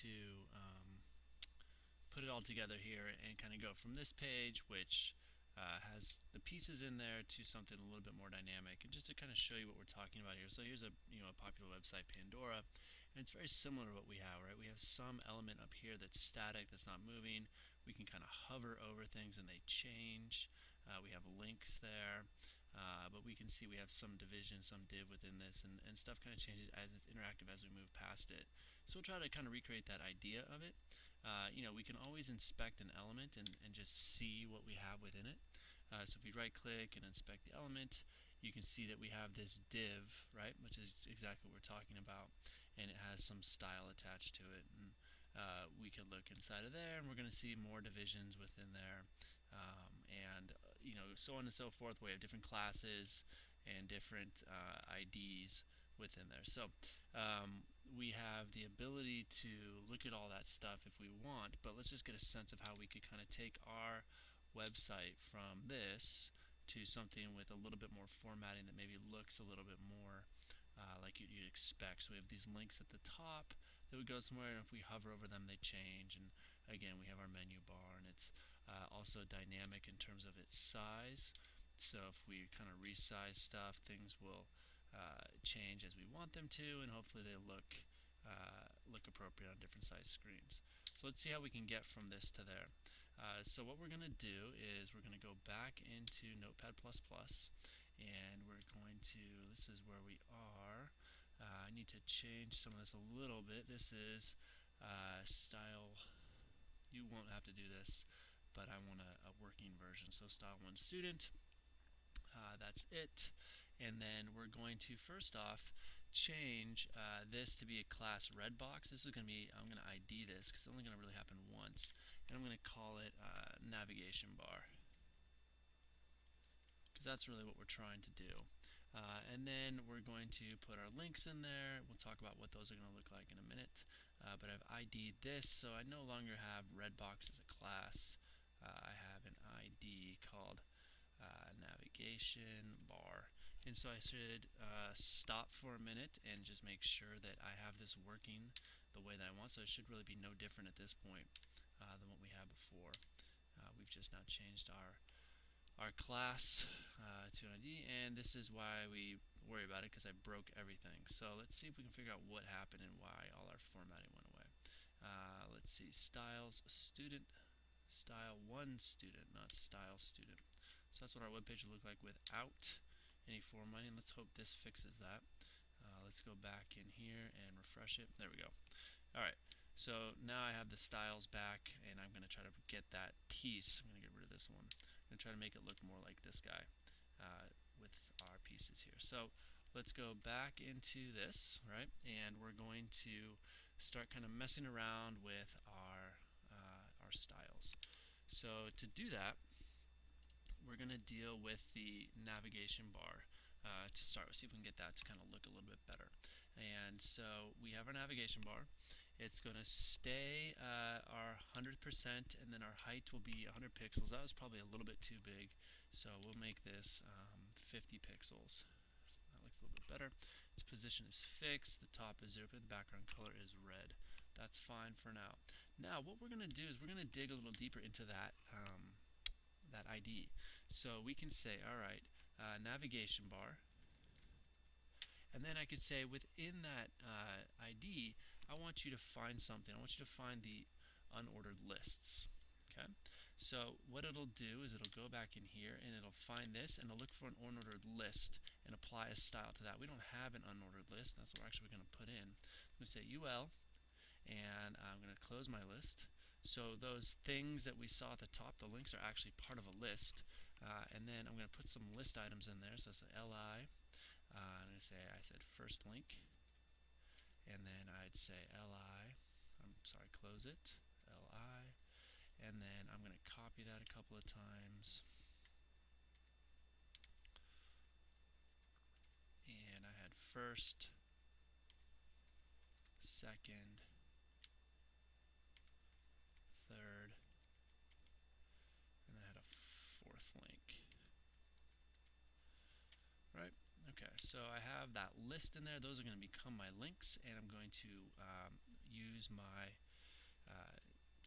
to put it all together here and kind of go from this page, which has the pieces in there, to something a little bit more dynamic, and just to kind of show you what we're talking about here. So here's a a popular website, Pandora, and it's very similar to what we have, right? We have some element up here that's static, that's not moving. We can kind of hover over things and they change. We have links there, but we can see we have some division, some div within this, and stuff kind of changes as it's interactive as we move past it. So we'll try to kind of recreate that idea of it. We can always inspect an element and just see what we have within it. So if we right click and inspect the element, you can see that we have this div, right, which is exactly what we're talking about, and it has some style attached to it. And we could look inside of there, and we're going to see more divisions within there, and so on and so forth. We have different classes and different IDs within there. So we have the ability to look at all that stuff if we want, but let's just get a sense of how we could kind of take our website from this to something with a little bit more formatting that maybe looks a little bit more like you'd expect. So we have these links at the top that would go somewhere, and if we hover over them, they change. And again, we have our menu bar, and it's also dynamic in terms of its size. So if we kind of resize stuff, things will change as we want them to, and hopefully they look appropriate on different size screens. So let's see how we can get from this to there. So what we're going to do is we're going to go back into Notepad++, and we're going to, this is where we are. I need to change some of this a little bit. This is style. You won't have to do this, but I want a working version. So style 1 student. That's it. And then we're going to first off change this to be a class red box. This is going to be, I'm going to ID this because it's only going to really happen once, and I'm going to call it navigation bar, because that's really what we're trying to do. And then we're going to put our links in there. We'll talk about what those are going to look like in a minute. But I've ID'd this, so I no longer have redbox as a class. I have an ID called navigation bar. And so I should stop for a minute and just make sure that I have this working the way that I want. So it should really be no different at this point than what we had before. We've just now changed our class to an ID, and this is why we worry about it, because I broke everything. So let's see if we can figure out what happened and why all our formatting went away. Let's see, styles student, style 1 student, not style student. So that's what our web page would look like without any formatting. Let's hope this fixes that. Let's go back in here and refresh it. There we go. Alright, so now I have the styles back, and I'm going to try to get that piece. I'm going to get rid of this one. I'm going to try to make it look more like this guy with our pieces here. So let's go back into this, right? And we're going to start kind of messing around with our styles. So to do that, we're going to deal with the navigation bar to start with. See if we can get that to kind of look a little bit better. And so we have our navigation bar. It's going to stay our 100%, and then our height will be 100 pixels. That was probably a little bit too big, so we'll make this 50 pixels. That looks a little bit better. Its position is fixed. The top is 0, but the background color is red. That's fine for now. Now, what we're going to do is we're going to dig a little deeper into that that ID. So we can say, all right, navigation bar, and then I could say within that ID, I want you to find something. I want you to find the unordered lists. Okay, so what it'll do is it'll go back in here and it'll find this and it'll look for an unordered list and apply a style to that. We don't have an unordered list. That's what we're actually going to put in. I'm going to say UL, and I'm going to close my list. So those things that we saw at the top, the links are actually part of a list. And then I'm going to put some list items in there. So it's a LI. I'm going to say, I said first link. And then I'd say LI. I'm sorry, close it. LI. And then I'm going to copy that a couple of times. And I had first, second, third, and I had a fourth link. Right? Okay, so I have that list in there. Those are going to become my links, and I'm going to use my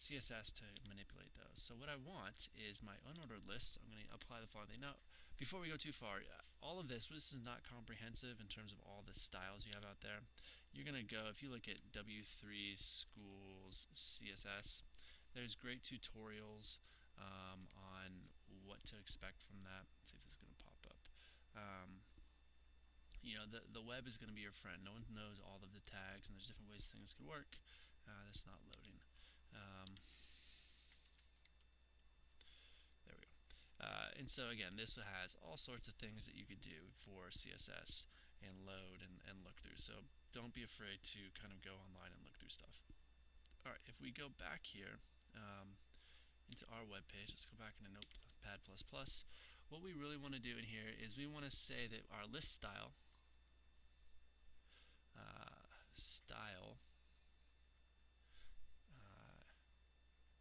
CSS to manipulate those. So what I want is my unordered list. I'm going to apply the following thing. Now, before we go too far, all of this is not comprehensive in terms of all the styles you have out there. You're going to go, if you look at W3 Schools CSS, there's great tutorials on what to expect from that. Let's see if this is going to pop up. You know, the web is going to be your friend. No one knows all of the tags, and there's different ways things could work. That's not loading. There we go. And so again, this has all sorts of things that you could do for CSS and load and look through. So don't be afraid to kind of go online and look through stuff. All right, if we go back here into our web page, let's go back into Notepad++. What we really want to do in here is we want to say that our list style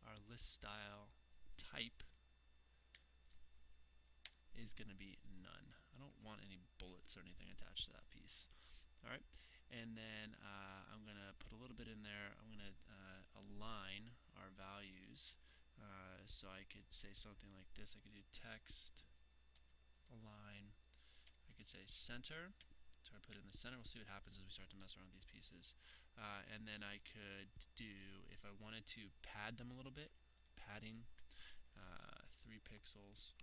our list style type is going to be none. I don't want any bullets or anything attached to that piece. All right, and then I'm going to put a little bit in there. I'm going to align our values. So I could say something like this. I could do text align. I could say center. So I put it in the center. We'll see what happens as we start to mess around with these pieces. And then I could do, if I wanted to pad them a little bit, padding 3 pixels.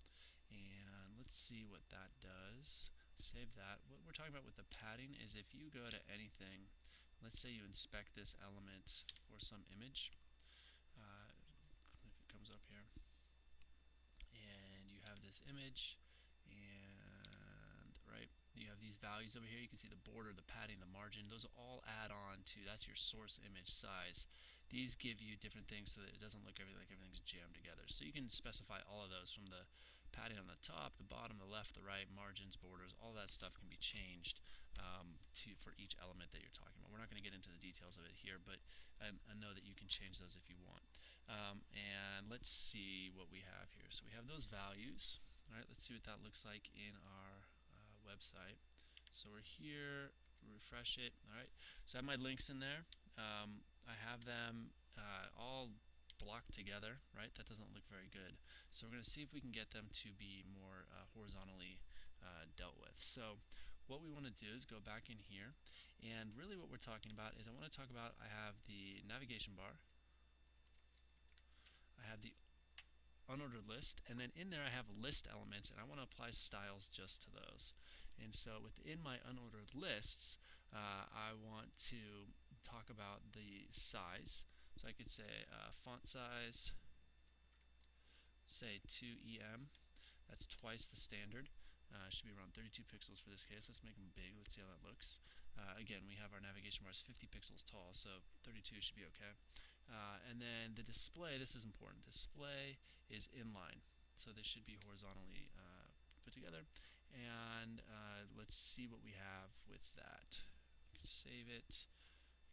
And let's see what that does. Save that. What we're talking about with the padding is if you go to anything, let's say you inspect this element for some image, if it comes up here, and you have this image, and right, you have these values over here. You can see the border, the padding, the margin. Those all add on to, that's your source image size. These give you different things so that it doesn't look like everything's jammed together. So you can specify all of those from the padding on the top, the bottom, the left, the right, margins, borders, all that stuff can be changed for each element that you're talking about. We're not going to get into the details of it here, but I know that you can change those if you want. And let's see what we have here. So we have those values. All right, let's see what that looks like in our website. So we're here, refresh it. All right, so I have my links in there. I have them all blocked together, right? That doesn't look very good. So we're going to see if we can get them to be more horizontally dealt with. So what we want to do is go back in here, and really what we're talking about is I want to talk about, I have the navigation bar, I have the unordered list, and then in there I have list elements, and I want to apply styles just to those. And so within my unordered lists, I want to talk about the size. So I could say font size, say 2em. That's twice the standard. Should be around 32 pixels for this case. Let's make them big. Let's see how that looks. Again, we have our navigation bar is 50 pixels tall, so 32 should be okay. And then the display, this is important. Display is inline, so they should be horizontally put together. And let's see what we have with that. Save it,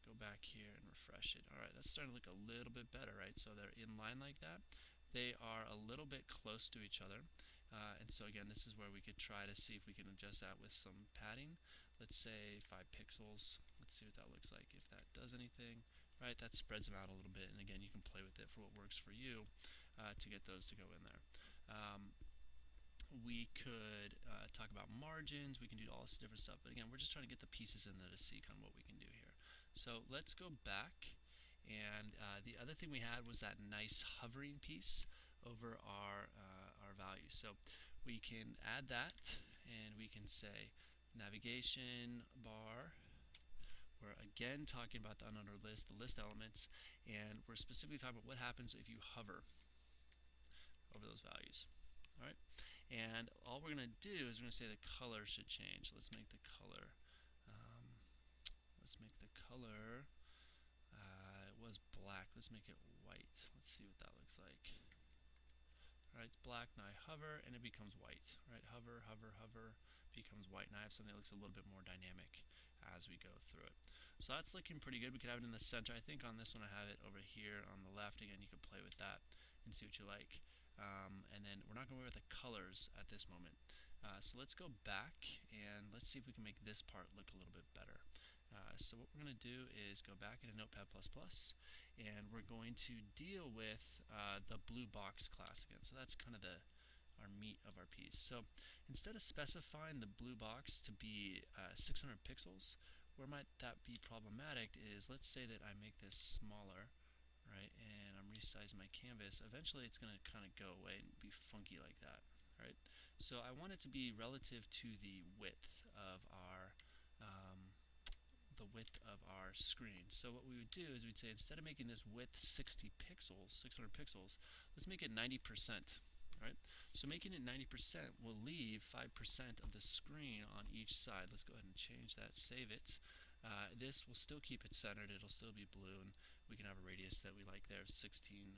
go back here and refresh it. Alright, that's starting to look a little bit better, right? So they're in line like that. They are a little bit close to each other. And so again, this is where we could try to see if we can adjust that with some padding. Let's say 5 pixels. Let's see what that looks like, if that does anything. Right, that spreads them out a little bit, and again, you can play with it for what works for you to get those to go in there. We could talk about margins. We can do all this different stuff, but again, we're just trying to get the pieces in there to see kind of what we can do here. So let's go back, and the other thing we had was that nice hovering piece over our values. So we can add that, and we can say navigation bar. We're again talking about the unordered list, the list elements, and we're specifically talking about what happens if you hover over those values. All right, and all we're going to do is we're going to say the color should change. Let's make the color. It was black. Let's make it white. Let's see what that looks like. All right, it's black. Now I hover, and it becomes white. All right, hover, hover, hover, becomes white. Now I have something that looks a little bit more dynamic as we go through it. So that's looking pretty good. We could have it in the center. I think on this one I have it over here on the left. Again, you can play with that and see what you like. And then we're not going to worry about the colors at this moment. So let's go back and let's see if we can make this part look a little bit better. So what we're going to do is go back into Notepad++, and we're going to deal with the blue box class again. So that's kind of our meat of our piece. So instead of specifying the blue box to be 600 pixels, where might that be problematic is, let's say that I make this smaller, right, and I'm resizing my canvas. Eventually it's going to kind of go away and be funky like that, right? So I want it to be relative to the width of our screen. So what we would do is we'd say, instead of making this width 60 pixels, 600 pixels, let's make it 90%. Right? So making it 90% will leave 5% of the screen on each side. Let's go ahead and change that, save it. This will still keep it centered. It'll still be blue, and we can have a radius that we like there, 16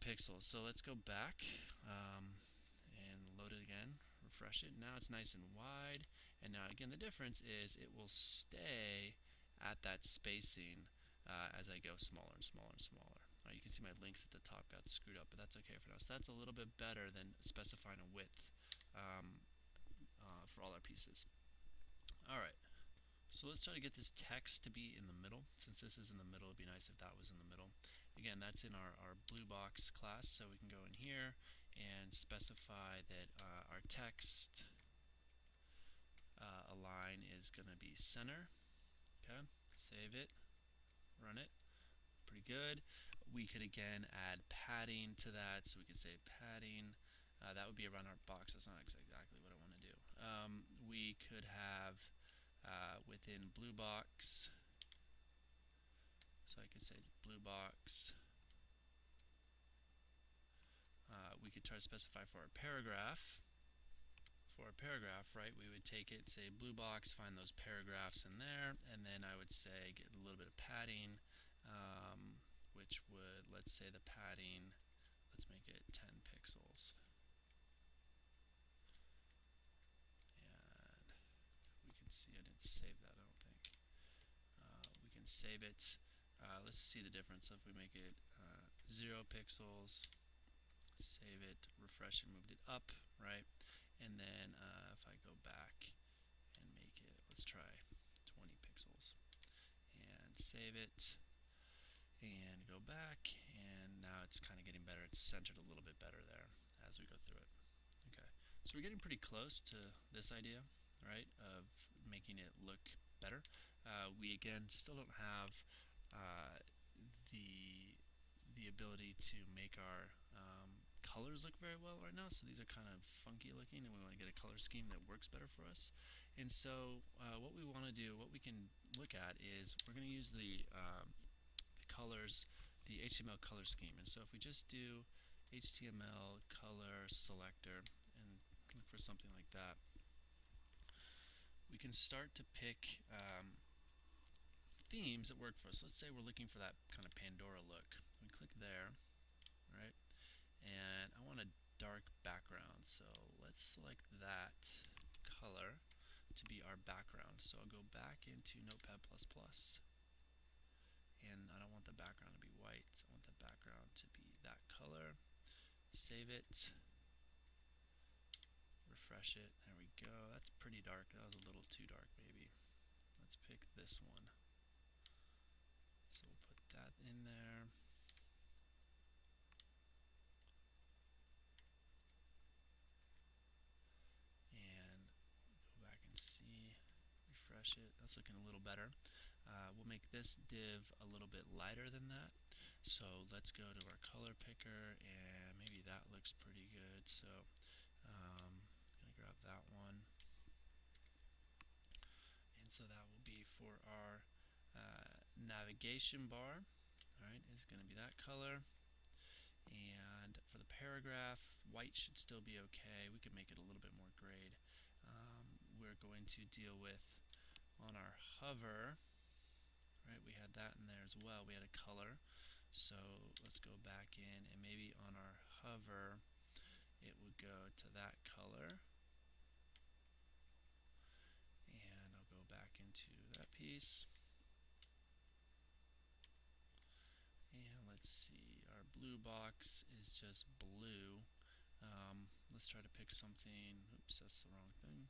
pixels. So let's go back and load it again, refresh it. Now it's nice and wide, and now again the difference is it will stay at that spacing as I go smaller and smaller and smaller. You can see my links at the top got screwed up, but that's okay for now. So that's a little bit better than specifying a width for all our pieces. Alright, so let's try to get this text to be in the middle. Since this is in the middle, it'd be nice if that was in the middle. Again, that's in our blue box class, so we can go in here and specify that our text align is going to be center. Okay, save it, run it. Pretty good. We could again add padding to that, so we could say padding. That would be around our box. That's not exactly what I want to do. We could have within blue box, so I could say blue box. We could try to specify for a paragraph. For a paragraph, right, we would take it, say blue box, find those paragraphs in there, and then I would say get a little bit of padding, which would, let's say the padding, let's make it 10 pixels. And we can see, I didn't save that, I don't think. We can save it. Let's see the difference. So if we make it 0 pixels, save it, refresh and moved it up, right? And then if I go back and make it, let's try 20 pixels and save it and go back, and now it's kind of getting better. It's centered a little bit better there as we go through it. Okay, so we're getting pretty close to this idea, right, of making it look better. We again still don't have the ability to make our colors look very well right now, so these are kind of funky looking, and we want to get a color scheme that works better for us. And so what we want to do, what we can look at, is we're going to use the colors, the HTML color scheme. And so if we just do HTML color selector and look for something like that, we can start to pick themes that work for us. Let's say we're looking for that kind of Pandora look. We click there, right? And I want a dark background, so let's select that color to be our background. So I'll go back into Notepad++, and I don't want the background to be white. I want the background to be that color. Save it, refresh it. There we go. That's pretty dark. That was a little too dark, maybe. Let's pick this one. So we'll put that in there. And go back and see, refresh it. That's looking a little better. We'll make this div a little bit lighter than that. So let's go to our color picker, and maybe that looks pretty good. So I'm going to grab that one. And so that will be for our navigation bar. Alright, it's going to be that color. And for the paragraph, white should still be okay. We could make it a little bit more grayed. We're going to deal with, on our hover, right, we had that in there as well. We had a color. So let's go back in, and maybe on our hover it would go to that color. And I'll go back into that piece. And let's see, our blue box is just blue. Let's try to pick something. Oops, that's the wrong thing.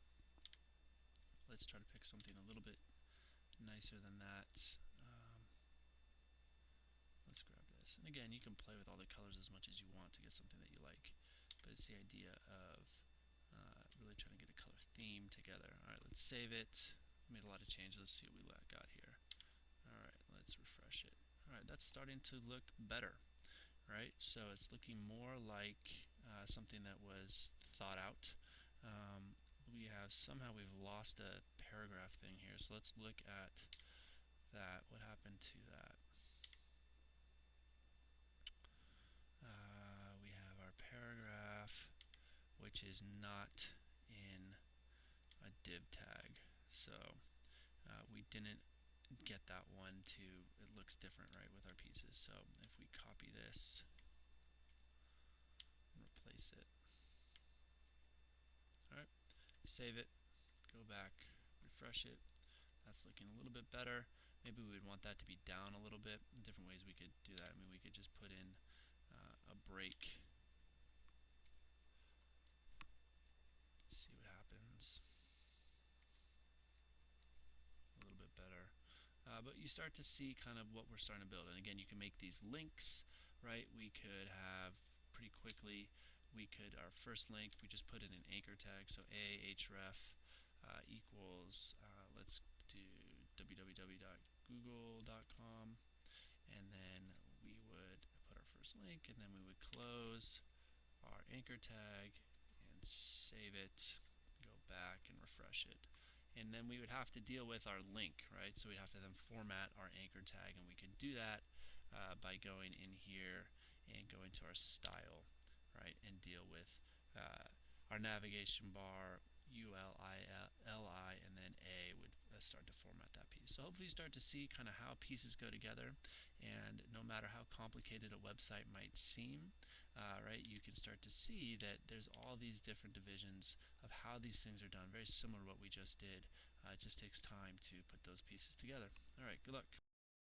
let's try to pick something a little bit nicer than that. Let's grab this. And again, you can play with all the colors as much as you want to get something that you like. But it's the idea of really trying to get a color theme together. Alright, let's save it. Made a lot of changes. Let's see what we got here. Alright, let's refresh it. Alright, that's starting to look better. Right? So it's looking more like something that was thought out. We've lost a paragraph thing here. So let's look at that. What happened to that? We have our paragraph, which is not in a div tag. So we didn't get that one to, it looks different, right, with our pieces. So if we copy this and replace it, alright, save it, go back, refresh it. That's looking a little bit better. Maybe we would want that to be down a little bit. Different ways we could do that. I mean, we could just put in a break. Let's see what happens. A little bit better. But you start to see kind of what we're starting to build. And again, you can make these links, right? We could have pretty quickly, our first link, we just put in an anchor tag. So ahref equals, let's do www.google.com, and then we would put our first link, and then we would close our anchor tag and save it, go back and refresh it. And then we would have to deal with our link, right? So we'd have to then format our anchor tag, and we could do that by going in here and going to our style, right, and deal with our navigation bar, ULI, and then A would start to format that piece. So hopefully you start to see kind of how pieces go together, and no matter how complicated a website might seem, right, you can start to see that there's all these different divisions of how these things are done, very similar to what we just did. It just takes time to put those pieces together. Alright, good luck.